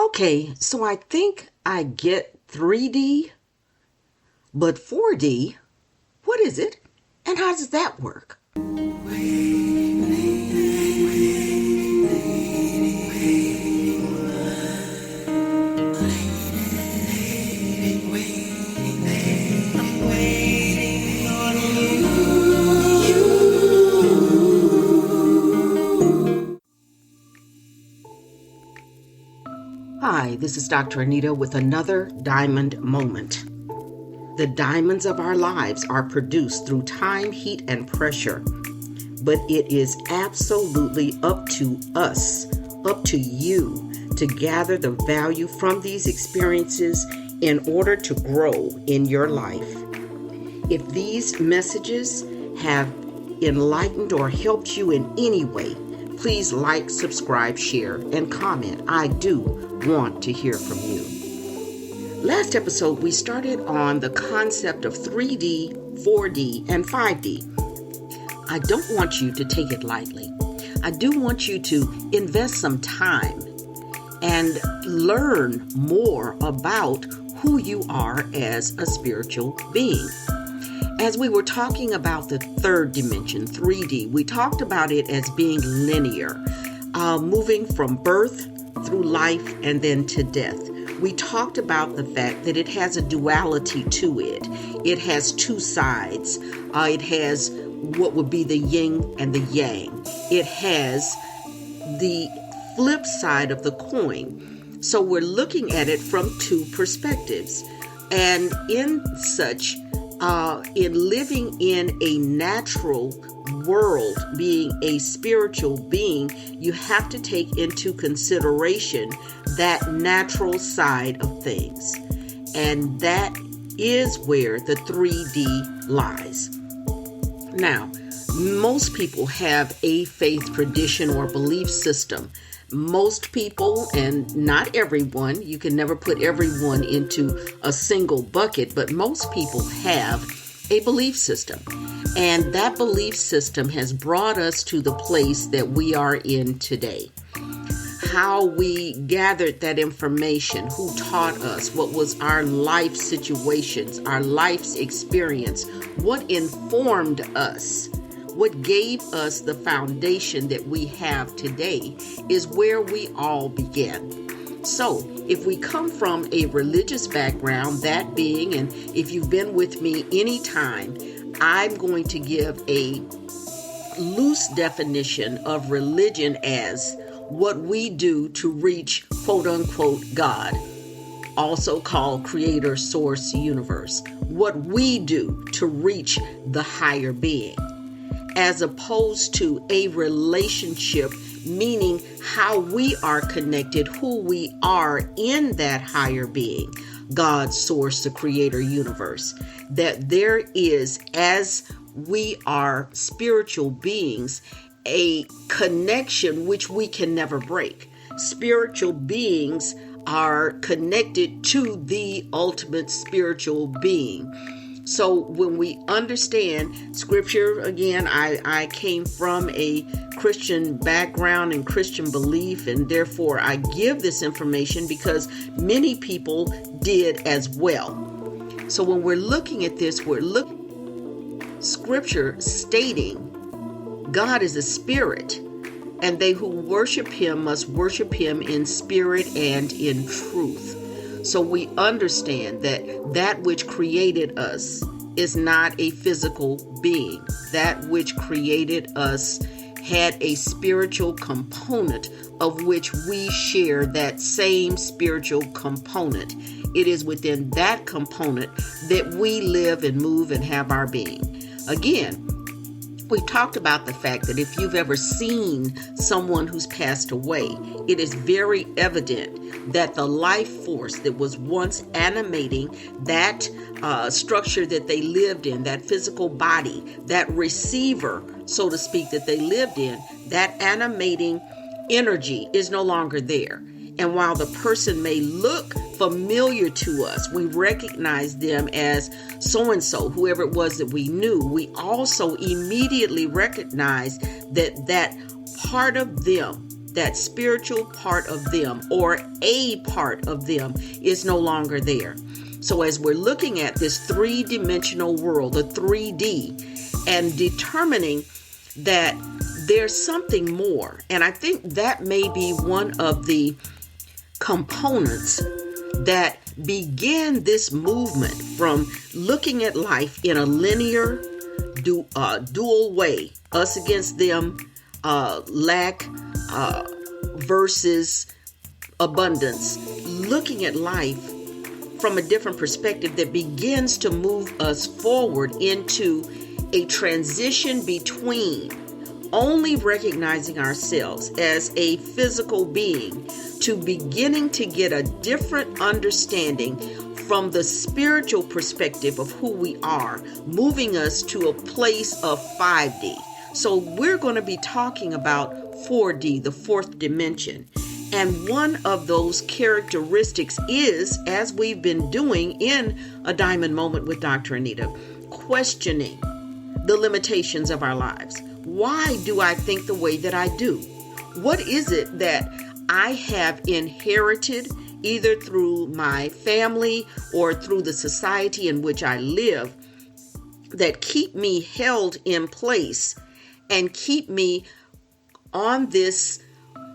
Okay, so I think I get 3D, but 4D, what is it? And how does that work? Hi, this is Dr. Anita with another diamond moment. The diamonds of our lives are produced through time, heat, and pressure. But it is absolutely up to us, up to you, to gather the value from these experiences in order to grow in your life. If these messages have enlightened or helped you in any way, please like, subscribe, share, and comment. I do want to hear from you. Last episode, we started on the concept of 3D, 4D, and 5D. I don't want you to take it lightly. I do want you to invest some time and learn more about who you are as a spiritual being. As we were talking about the third dimension, 3D, we talked about it as being linear, moving from birth through life and then to death. We talked about the fact that it has a duality to it. It has two sides. It has what would be the yin and the yang. It has the flip side of the coin. So we're looking at it from two perspectives. And in such, in living in a natural world, being a spiritual being, you have to take into consideration that natural side of things. And that is where the 3D lies. Now, most people have a faith tradition or belief system. Most people, and not everyone, you can never put everyone into a single bucket, but most people have a belief system. And that belief system has brought us to the place that we are in today. How we gathered that information, who taught us, what was our life situations, our life's experience, what informed us, what gave us the foundation that we have today is where we all began. So, if we come from a religious background, that being, and if you've been with me any time, I'm going to give a loose definition of religion as what we do to reach quote-unquote God, also called creator, source, universe. What we do to reach the higher being, as opposed to a relationship, meaning how we are connected, who we are in that higher being, God, source, the creator, universe. That there is, as we are spiritual beings, a connection which we can never break. Spiritual beings are connected to the ultimate spiritual being. So when we understand scripture, again, I came from a Christian background and Christian belief, and therefore I give this information because many people did as well. So when we're looking at this, we're looking at scripture stating God is a spirit, and they who worship him must worship him in spirit and in truth. So we understand that that which created us is not a physical being. That which created us had a spiritual component of which we share that same spiritual component. It is within that component that we live and move and have our being. Again, we've talked about the fact that if you've ever seen someone who's passed away, it is very evident that the life force that was once animating that structure that they lived in, that physical body, that receiver, so to speak, that they lived in, that animating energy is no longer there. And while the person may look familiar to us, we recognize them as so-and-so, whoever it was that we knew. We also immediately recognize that that part of them that spiritual part of them or a part of them is no longer there. So as we're looking at this three-dimensional world, the 3D, and determining that there's something more, and I think that may be one of the components that began this movement from looking at life in a linear, dual way, us against them, lack versus abundance, looking at life from a different perspective that begins to move us forward into a transition between only recognizing ourselves as a physical being to beginning to get a different understanding from the spiritual perspective of who we are, moving us to a place of 5D. So we're going to be talking about 4D, the fourth dimension. And one of those characteristics is, as we've been doing in A Diamond Moment with Dr. Anita, questioning the limitations of our lives. Why do I think the way that I do? What is it that I have inherited either through my family or through the society in which I live that keep me held in place and keep me on this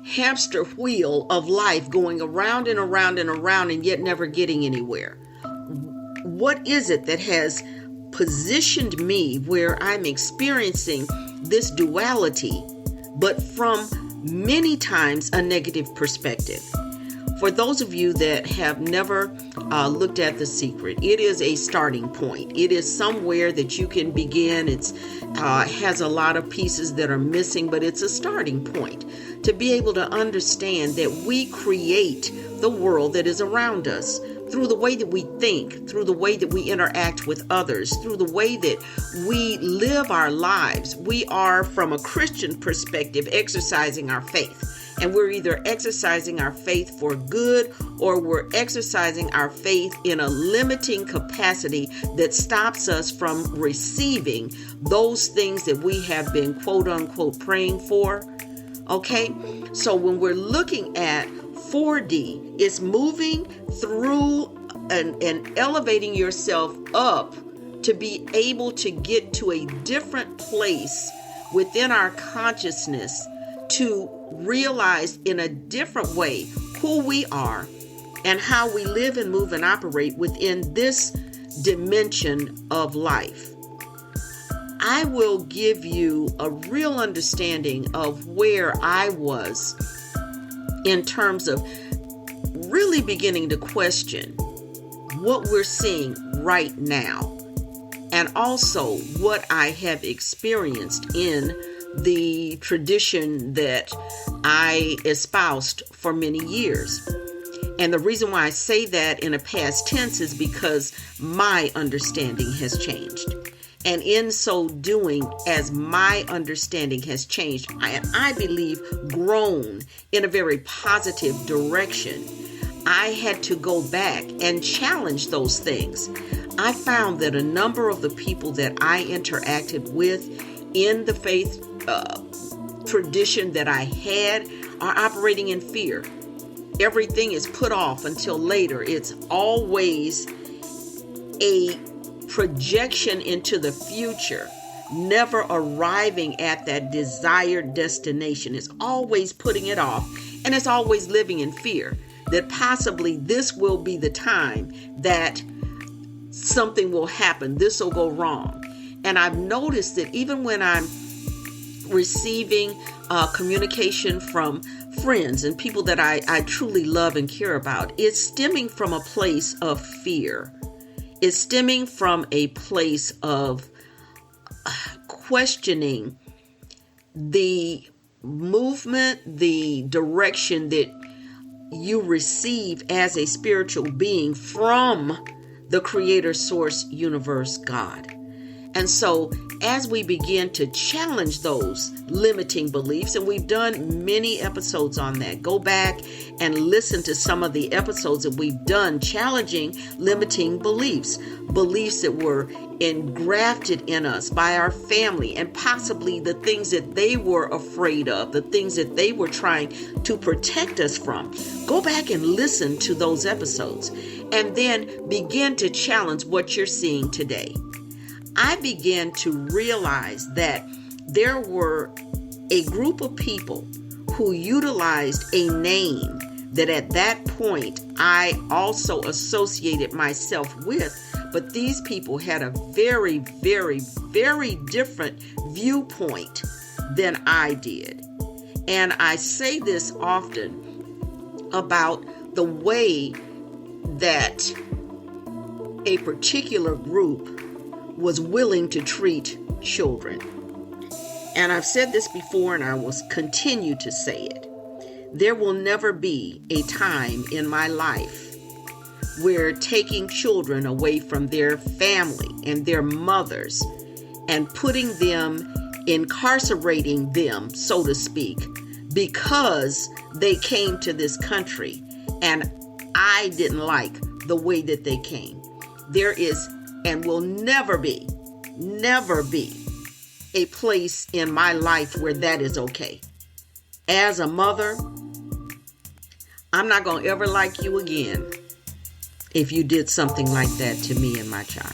hamster wheel of life going around and around and around and yet never getting anywhere? What is it that has positioned me where I'm experiencing this duality, but from many times a negative perspective? For those of you that have never looked at The Secret, it is a starting point. It is somewhere that you can begin. It's has a lot of pieces that are missing, but it's a starting point to be able to understand that we create the world that is around us through the way that we think, through the way that we interact with others, through the way that we live our lives. We are, from a Christian perspective, exercising our faith. And we're either exercising our faith for good or we're exercising our faith in a limiting capacity that stops us from receiving those things that we have been quote unquote praying for. Okay, so when we're looking at 4D, it's moving through and elevating yourself up to be able to get to a different place within our consciousness to realize in a different way who we are and how we live and move and operate within this dimension of life. I will give you a real understanding of where I was in terms of really beginning to question what we're seeing right now, and also what I have experienced in the tradition that I espoused for many years. And the reason why I say that in a past tense is because my understanding has changed. And in so doing, as my understanding has changed, I believe grown in a very positive direction, I had to go back and challenge those things. I found that a number of the people that I interacted with in the faith tradition that I had are operating in fear. Everything is put off until later. It's always a projection into the future, never arriving at that desired destination. It's always putting it off, and it's always living in fear that possibly this will be the time that something will happen. This will go wrong. And I've noticed that even when I'm receiving communication from friends and people that I truly love and care about, it's stemming from a place of fear. It's stemming from a place of questioning the movement, the direction that you receive as a spiritual being from the creator, source, universe, God. And so as we begin to challenge those limiting beliefs, and we've done many episodes on that, go back and listen to some of the episodes that we've done challenging limiting beliefs that were engrafted in us by our family, and possibly the things that they were afraid of, the things that they were trying to protect us from. Go back and listen to those episodes, and then begin to challenge what you're seeing today. I began to realize that there were a group of people who utilized a name that at that point I also associated myself with, but these people had a very, very, very different viewpoint than I did. And I say this often about the way that a particular group was willing to treat children. And I've said this before, and I will continue to say it. There will never be a time in my life where taking children away from their family and their mothers and putting them, incarcerating them, so to speak, because they came to this country and I didn't like the way that they came. There is and will never be a place in my life where that is okay. As a mother, I'm not going to ever like you again if you did something like that to me and my child.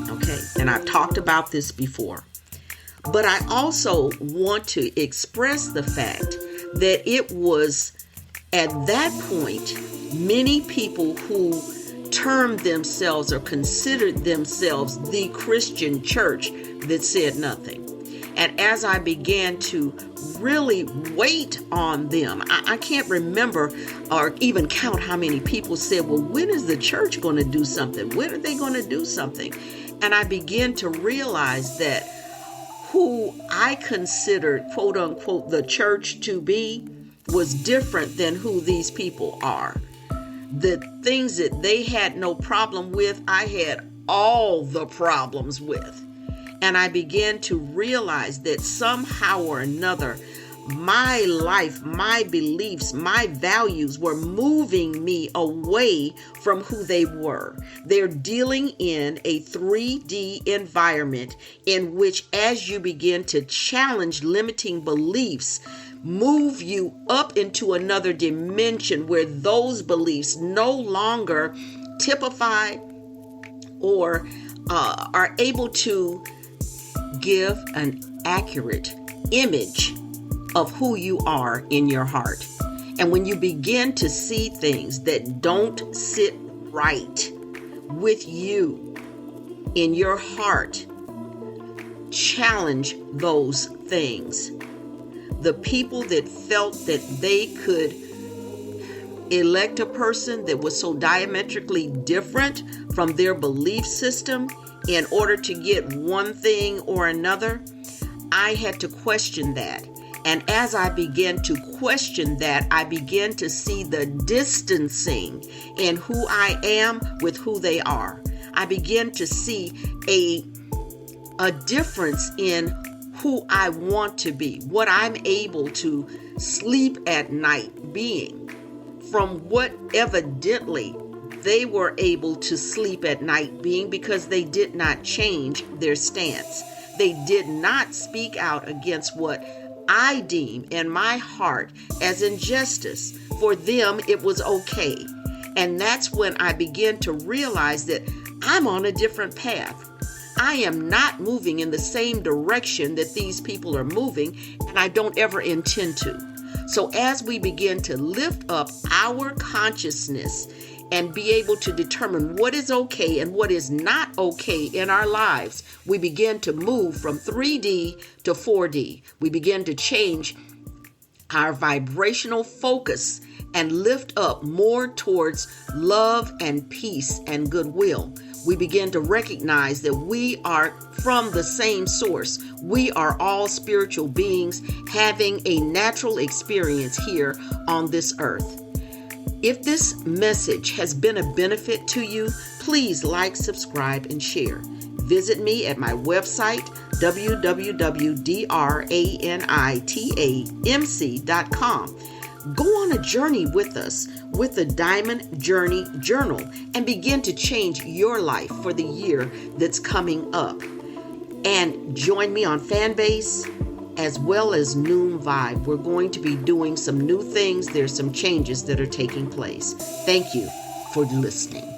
Okay? And I've talked about this before. But I also want to express the fact that it was at that point many people who termed themselves or considered themselves the Christian church that said nothing. And as I began to really wait on them, I can't remember or even count how many people said, well, when is the church going to do something? When are they going to do something? And I began to realize that who I considered, quote unquote, the church to be was different than who these people are. The things that they had no problem with, I had all the problems with. And I began to realize that somehow or another, my life, my beliefs, my values were moving me away from who they were. They're dealing in a 3D environment in which, as you begin to challenge limiting beliefs, move you up into another dimension where those beliefs no longer typify or are able to give an accurate image of who you are in your heart. And when you begin to see things that don't sit right with you in your heart, challenge those things. The people that felt that they could elect a person that was so diametrically different from their belief system in order to get one thing or another, I had to question that. And as I began to question that, I began to see the distancing in who I am with who they are. I began to see a difference in who I want to be, what I'm able to sleep at night being, from what evidently they were able to sleep at night being, because they did not change their stance. They did not speak out against what I deem in my heart as injustice. For them, it was okay. And that's when I began to realize that I'm on a different path. I am not moving in the same direction that these people are moving, and I don't ever intend to. So as we begin to lift up our consciousness and be able to determine what is okay and what is not okay in our lives, we begin to move from 3D to 4D. We begin to change our vibrational focus and lift up more towards love and peace and goodwill. We begin to recognize that we are from the same source. We are all spiritual beings having a natural experience here on this earth. If this message has been a benefit to you, please like, subscribe, and share. Visit me at my website, www.DrAnitaMc.com. Go on a journey with us with the Diamond Journey Journal and begin to change your life for the year that's coming up. And join me on FanBase as well as NoomVibe. We're going to be doing some new things. There's some changes that are taking place. Thank you for listening.